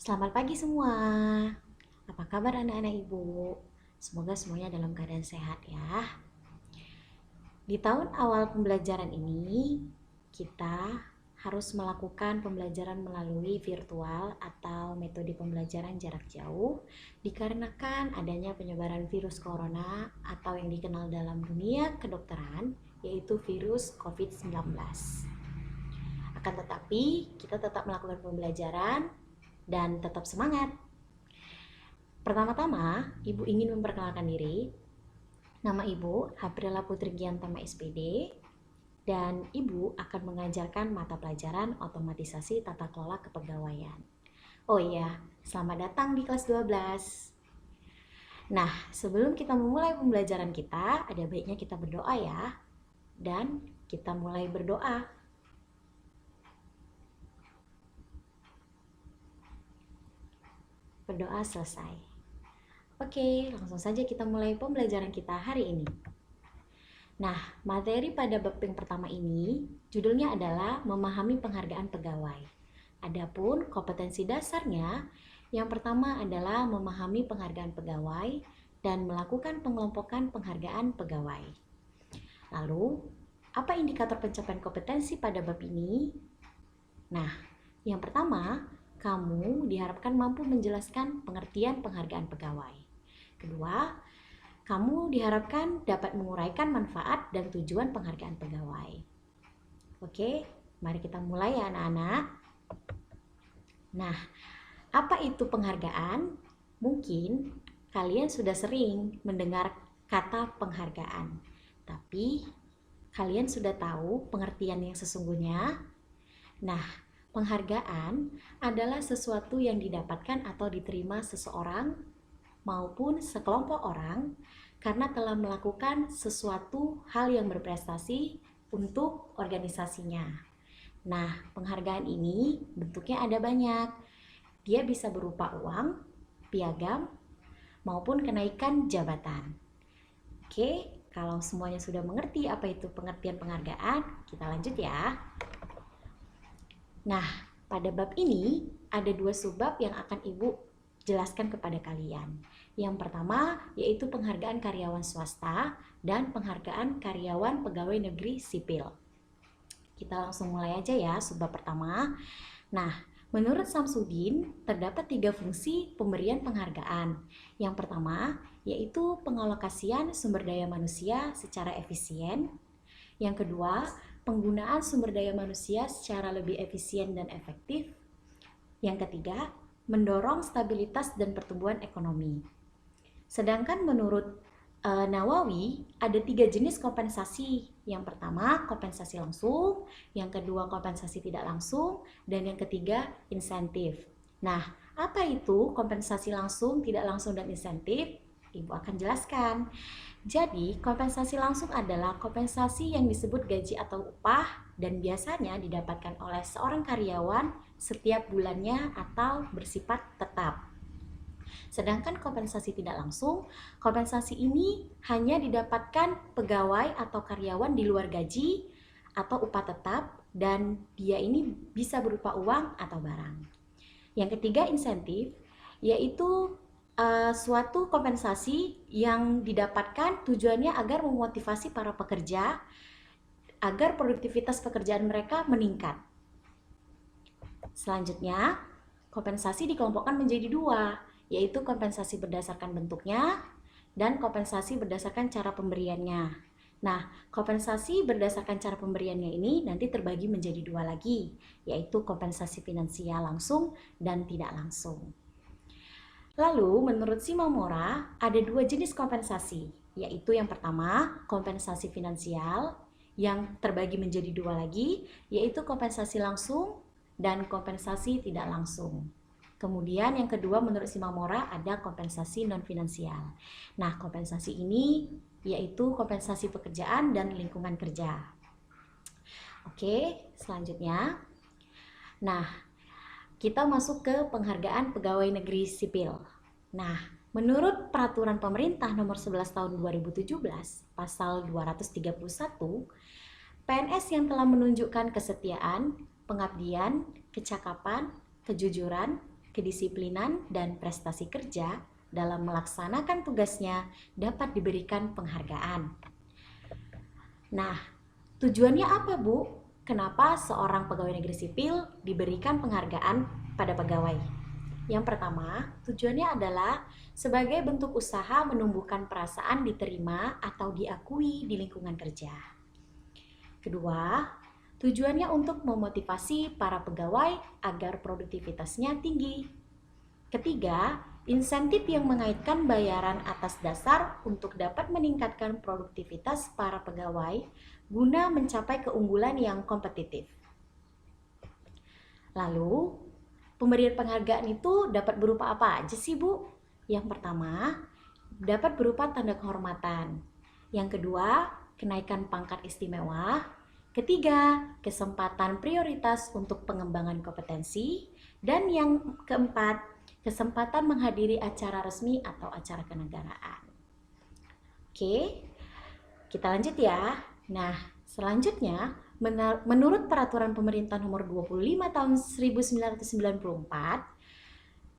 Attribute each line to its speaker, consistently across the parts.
Speaker 1: Selamat pagi semua. Apa kabar anak-anak ibu? Semoga semuanya dalam keadaan sehat ya. Di tahun awal pembelajaran ini, kita harus melakukan pembelajaran melalui virtual atau metode pembelajaran jarak jauh dikarenakan adanya penyebaran virus corona atau yang dikenal dalam dunia kedokteran yaitu virus COVID-19. Akan tetapi, kita tetap melakukan pembelajaran dan tetap semangat. Pertama-tama, Ibu ingin memperkenalkan diri. Nama Ibu Aprila Putri Giantama SPD dan Ibu akan mengajarkan mata pelajaran otomatisasi tata kelola kepegawaian. Oh iya, selamat datang di kelas 12. Nah, sebelum kita memulai pembelajaran kita, ada baiknya kita berdoa ya. Dan kita mulai berdoa. Berdoa selesai. Oke, langsung saja kita mulai pembelajaran kita hari ini. Nah, materi pada bab yang pertama ini, judulnya adalah memahami penghargaan pegawai. Adapun kompetensi dasarnya, yang pertama adalah memahami penghargaan pegawai dan melakukan pengelompokan penghargaan pegawai. Lalu, apa indikator pencapaian kompetensi pada bab ini? Nah, yang pertama, kamu diharapkan mampu menjelaskan pengertian penghargaan pegawai. Kedua, kamu diharapkan dapat menguraikan manfaat dan tujuan penghargaan pegawai. Oke, mari kita mulai ya anak-anak. Nah, apa itu penghargaan? Mungkin kalian sudah sering mendengar kata penghargaan, tapi kalian sudah tahu pengertian yang sesungguhnya? Nah, penghargaan adalah sesuatu yang didapatkan atau diterima seseorang maupun sekelompok orang karena telah melakukan sesuatu hal yang berprestasi untuk organisasinya. Nah, penghargaan ini bentuknya ada banyak. Dia bisa berupa uang, piagam, maupun kenaikan jabatan. Oke, kalau semuanya sudah mengerti apa itu pengertian penghargaan, kita lanjut ya. Nah, pada bab ini ada dua subbab yang akan Ibu jelaskan kepada kalian. Yang pertama yaitu penghargaan karyawan swasta dan penghargaan karyawan pegawai negeri sipil. Kita langsung mulai aja ya subbab pertama. Nah, menurut Samsudin terdapat 3 fungsi pemberian penghargaan. Yang pertama yaitu pengalokasian sumber daya manusia secara efisien. Yang kedua, penggunaan sumber daya manusia secara lebih efisien dan efektif. Yang ketiga, mendorong stabilitas dan pertumbuhan ekonomi. Sedangkan menurut Nawawi ada 3 jenis kompensasi. Yang pertama kompensasi langsung, yang kedua kompensasi tidak langsung, dan yang ketiga insentif. Nah, apa itu kompensasi langsung, tidak langsung, dan insentif? Ibu akan jelaskan. Jadi, kompensasi langsung adalah kompensasi yang disebut gaji atau upah dan biasanya didapatkan oleh seorang karyawan setiap bulannya atau bersifat tetap. Sedangkan kompensasi tidak langsung, kompensasi ini hanya didapatkan pegawai atau karyawan di luar gaji atau upah tetap dan dia ini bisa berupa uang atau barang. Yang ketiga insentif, yaitu suatu kompensasi yang didapatkan tujuannya agar memotivasi para pekerja agar produktivitas pekerjaan mereka meningkat. Selanjutnya, kompensasi dikelompokkan menjadi 2, yaitu kompensasi berdasarkan bentuknya dan kompensasi berdasarkan cara pemberiannya. Nah, kompensasi berdasarkan cara pemberiannya ini nanti terbagi menjadi 2 lagi, yaitu kompensasi finansial langsung dan tidak langsung. Lalu, menurut Shimomura, ada 2 jenis kompensasi, yaitu yang pertama, kompensasi finansial, yang terbagi menjadi 2 lagi, yaitu kompensasi langsung dan kompensasi tidak langsung. Kemudian yang kedua menurut Shimomura ada kompensasi non-finansial. Nah, kompensasi ini yaitu kompensasi pekerjaan dan lingkungan kerja. Oke, selanjutnya. Nah, kita masuk ke penghargaan pegawai negeri sipil. Nah, menurut peraturan pemerintah nomor 11 tahun 2017, pasal 231, PNS yang telah menunjukkan kesetiaan, pengabdian, kecakapan, kejujuran, kedisiplinan, dan prestasi kerja dalam melaksanakan tugasnya dapat diberikan penghargaan. Nah, tujuannya apa, Bu? Kenapa seorang pegawai negeri sipil diberikan penghargaan pada pegawai? Yang pertama, tujuannya adalah sebagai bentuk usaha menumbuhkan perasaan diterima atau diakui di lingkungan kerja. Kedua, tujuannya untuk memotivasi para pegawai agar produktivitasnya tinggi. Ketiga, insentif yang mengaitkan bayaran atas dasar untuk dapat meningkatkan produktivitas para pegawai guna mencapai keunggulan yang kompetitif. Lalu, pemberian penghargaan itu dapat berupa apa aja sih, Bu? Yang pertama, dapat berupa tanda kehormatan. Yang kedua, kenaikan pangkat istimewa. Ketiga, kesempatan prioritas untuk pengembangan kompetensi. Dan yang keempat, kesempatan menghadiri acara resmi atau acara kenegaraan. Oke, kita lanjut ya. Nah, selanjutnya, menurut Peraturan Pemerintah Nomor 25 Tahun 1994,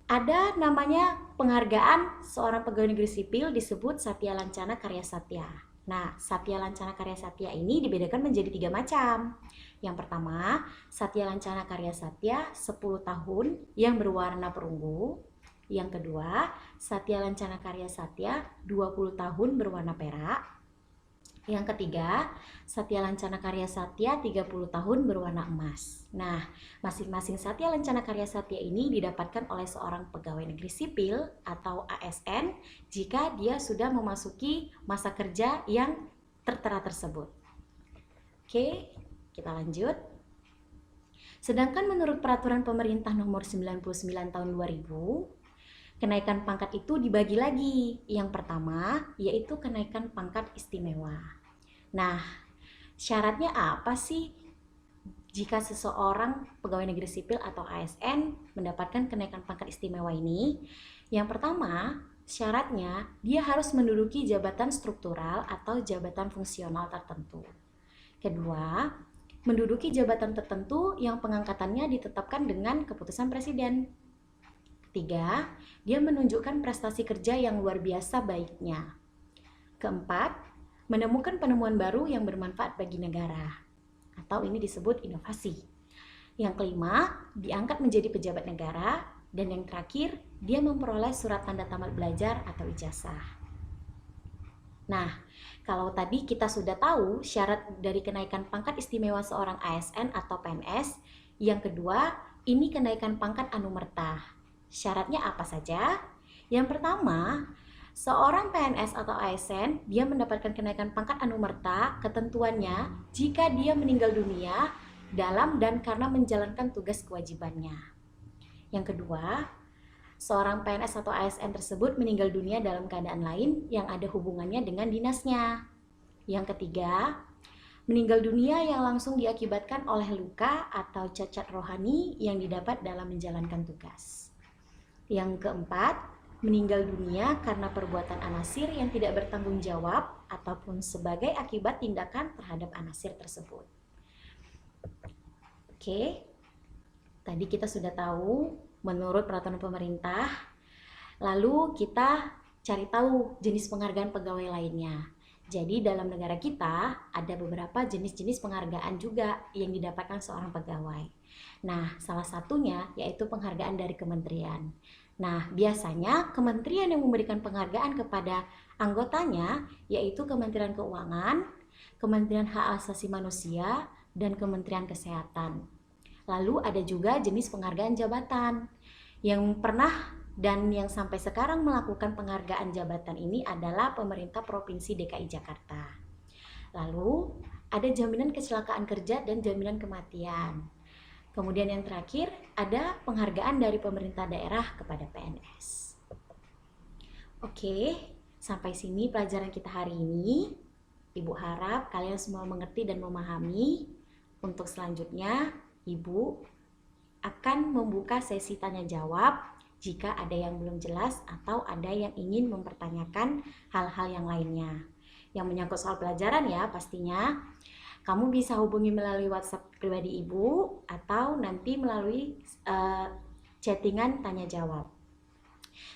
Speaker 1: ada namanya penghargaan seorang pegawai negeri sipil disebut Satya Lancana Karya Satya. Nah, Satya Lancana Karya Satya ini dibedakan menjadi 3 macam. Yang pertama, Satya Lancana Karya Satya 10 tahun yang berwarna perunggu. Yang kedua, Satya Lancana Karya Satya 20 tahun berwarna perak. Yang ketiga, Satya Lancana Karya Satya 30 tahun berwarna emas. Nah, masing-masing Satya Lancana Karya Satya ini didapatkan oleh seorang pegawai negeri sipil atau ASN jika dia sudah memasuki masa kerja yang tertera tersebut. Oke, kita lanjut. Sedangkan menurut Peraturan Pemerintah Nomor 99 Tahun 2000, kenaikan pangkat itu dibagi lagi. Yang pertama, yaitu kenaikan pangkat istimewa. Nah, syaratnya apa sih jika seseorang pegawai negeri sipil atau ASN mendapatkan kenaikan pangkat istimewa ini? Yang pertama, syaratnya dia harus menduduki jabatan struktural atau jabatan fungsional tertentu. Kedua, menduduki jabatan tertentu yang pengangkatannya ditetapkan dengan keputusan presiden. Ketiga, dia menunjukkan prestasi kerja yang luar biasa baiknya. Keempat, menemukan penemuan baru yang bermanfaat bagi negara, atau ini disebut inovasi. Yang kelima, diangkat menjadi pejabat negara. Dan yang terakhir, dia memperoleh surat tanda tamat belajar atau ijazah. Nah, kalau tadi kita sudah tahu syarat dari kenaikan pangkat istimewa seorang ASN atau PNS, yang kedua, ini kenaikan pangkat anumerta. Syaratnya apa saja? Yang pertama, seorang PNS atau ASN, dia mendapatkan kenaikan pangkat anumerta, ketentuannya jika dia meninggal dunia dalam dan karena menjalankan tugas kewajibannya. Yang kedua, seorang PNS atau ASN tersebut meninggal dunia dalam keadaan lain yang ada hubungannya dengan dinasnya. Yang ketiga, meninggal dunia yang langsung diakibatkan oleh luka atau cacat rohani yang didapat dalam menjalankan tugas. Yang keempat, meninggal dunia karena perbuatan anasir yang tidak bertanggung jawab ataupun sebagai akibat tindakan terhadap anasir tersebut. Oke, tadi kita sudah tahu menurut peraturan pemerintah. Lalu kita cari tahu jenis penghargaan pegawai lainnya. Jadi dalam negara kita ada beberapa jenis-jenis penghargaan juga yang didapatkan seorang pegawai. Nah, salah satunya yaitu penghargaan dari kementerian. Nah, biasanya kementerian yang memberikan penghargaan kepada anggotanya yaitu Kementerian Keuangan, Kementerian Hak Asasi Manusia, dan Kementerian Kesehatan. Lalu ada juga jenis penghargaan jabatan. Yang pernah dan yang sampai sekarang melakukan penghargaan jabatan ini adalah pemerintah Provinsi DKI Jakarta. Lalu ada jaminan kecelakaan kerja dan jaminan kematian. Kemudian yang terakhir ada penghargaan dari pemerintah daerah kepada PNS. Oke, sampai sini pelajaran kita hari ini. Ibu harap kalian semua mengerti dan memahami. Untuk selanjutnya, Ibu akan membuka sesi tanya jawab jika ada yang belum jelas atau ada yang ingin mempertanyakan hal-hal yang lainnya. Yang menyangkut soal pelajaran ya pastinya. Kamu bisa hubungi melalui WhatsApp pribadi Ibu atau nanti melalui chattingan tanya jawab.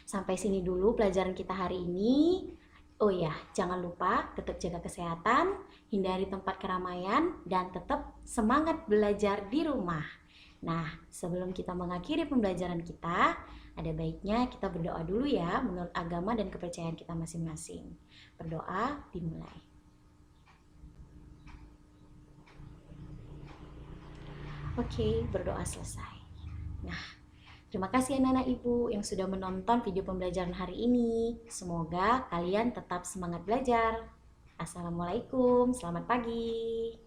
Speaker 1: Sampai sini dulu pelajaran kita hari ini. Oh ya, jangan lupa tetap jaga kesehatan, hindari tempat keramaian, dan tetap semangat belajar di rumah. Nah, sebelum kita mengakhiri pembelajaran kita, ada baiknya kita berdoa dulu ya menurut agama dan kepercayaan kita masing-masing. Berdoa dimulai. Oke, berdoa selesai. Nah, terima kasih anak-anak ibu yang sudah menonton video pembelajaran hari ini. Semoga kalian tetap semangat belajar. Assalamualaikum, selamat pagi.